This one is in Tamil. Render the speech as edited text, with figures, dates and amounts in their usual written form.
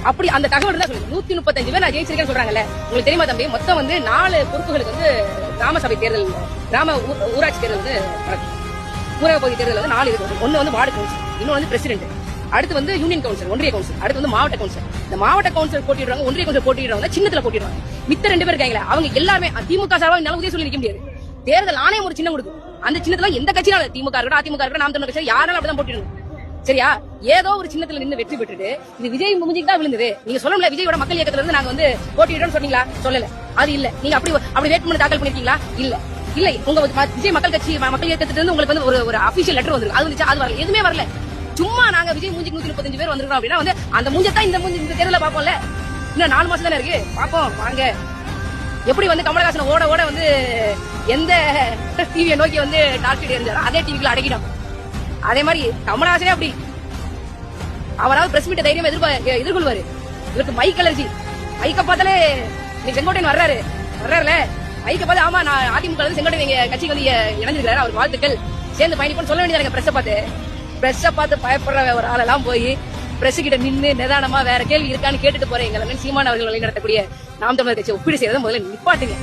அப்படி அந்த தகவல் தான் சொல்லுங்க. 135 பேர் நான் ஜெயிச்சிருக்கேன்னு சொல்றாங்கல்ல, உங்களுக்கு தெரியுமா தம்பி? மொத்தம் வந்து 4 பொறுப்புகளுக்கு வந்து கிராம சபை தேர்தல், கிராம ஊராட்சி தேர்தல் வந்து ஊரக பகுதி தேர்தல் வந்து 4 இருக்கு. ஒன்னு வந்து வார்டு கவுன்சில், இன்னொன்று வந்து பிரசிடென்ட், அடுத்து வந்து யூனியன் கவுன்சில், ஒன்றிய கவுன்சில், அடுத்து வந்து மாவட்ட கவுன்சில். இந்த மாவட்ட கவுன்சில் போட்டிடுறாங்க, ஒன்றிய கவுன்சில் போட்டிடுறவங்க சின்னத்துல போட்டிடுறாங்க. மித்த 2 பேர் இருக்காங்களா, அவங்க எல்லாருமே திமுக சார்பா என்னால உதவி சொல்லி நிக்க முடியாது. தேர்தல் ஆணையம் ஒரு சின்னம் கொடுக்கும், அந்த சின்னத்துல எந்த கட்சியாலும், திமுக இருக்கட்டும், அதிமுக இருக்கட்டும், நாம் தமிழர் கட்சி யாராலும் அப்படிதான் போட்டிடணும். சரியா? ஏதோ ஒரு சின்னத்துல நின்று வெற்றி பெற்றுட்டு இது விஜய் மூஞ்சிக்கு தான் விழுந்தது. நீங்க சொல்லல விஜயோட மக்கள் இயக்கத்துல இருந்து நாங்க வந்து போட்டியிடறோம்னு சொன்னீங்களா? சொல்லல. அது இல்ல. நீங்க அப்படி வேட்புமனு தாக்கல் பண்ணிருக்கீங்களா? இல்ல. இல்ல, உங்க விஜய் மக்கள் கட்சி மக்கள் இயக்கத்துல இருந்து உங்களுக்கு வந்து ஒரு அபிஷியல் லெட்டர் வந்திருக்கு, அது வந்துச்சு? அது வரல, எதுவுமே வரல. சும்மா நாங்க விஜய் மூஞ்சிக்கு 135 பேர் வந்திருக்கோம் அப்படின்னா வந்து அந்த மூஞ்சத்தான் இந்த தேர்தல பாப்போம்ல. இன்னும் 4 மாசம் தானே இருக்கு, பாப்போம் வாங்க. எப்படி வந்து கமலஹாசன் ஓட ஓட வந்து எந்த டிவியை நோக்கி வந்து டாக்டர் இருந்தாரோ அதே டிவிக்குள்ள அடக்கிடும். அதே மாதிரி கமலஹாசனே அப்படி அவராவது பிரஸ் மீட் தைரியம் எதிர்கொள்வாரு. இவருக்கு மைக் அலர்ஜி. மைக்க பார்த்தாலே செங்கோட்டையன் வர்றாருல, மைக்க பார்த்து ஆமா நான் அதிமுக செங்கோட்டையன் கட்சிக்கு வந்து இணைஞ்சிருக்காரு, அவர் வாழ்த்துக்கள், சேர்ந்து பயணிப்போம் சொல்ல வேண்டியதாங்க. பிரஸ்ஸை பார்த்து பயப்படுற ஒரு ஆளெல்லாம் போய் பிரஸ் கிட்ட நின்று நிதானமா வேற கேள்வி இருக்கான்னு கேட்டுட்டு போறேன். எங்களை சீமான் அவர்கள் வழி நடத்தக்கூடிய நாம் தமிழர் கட்சி ஒப்பீடு செய்யறதை முதல்ல நிப்பாட்டுங்க.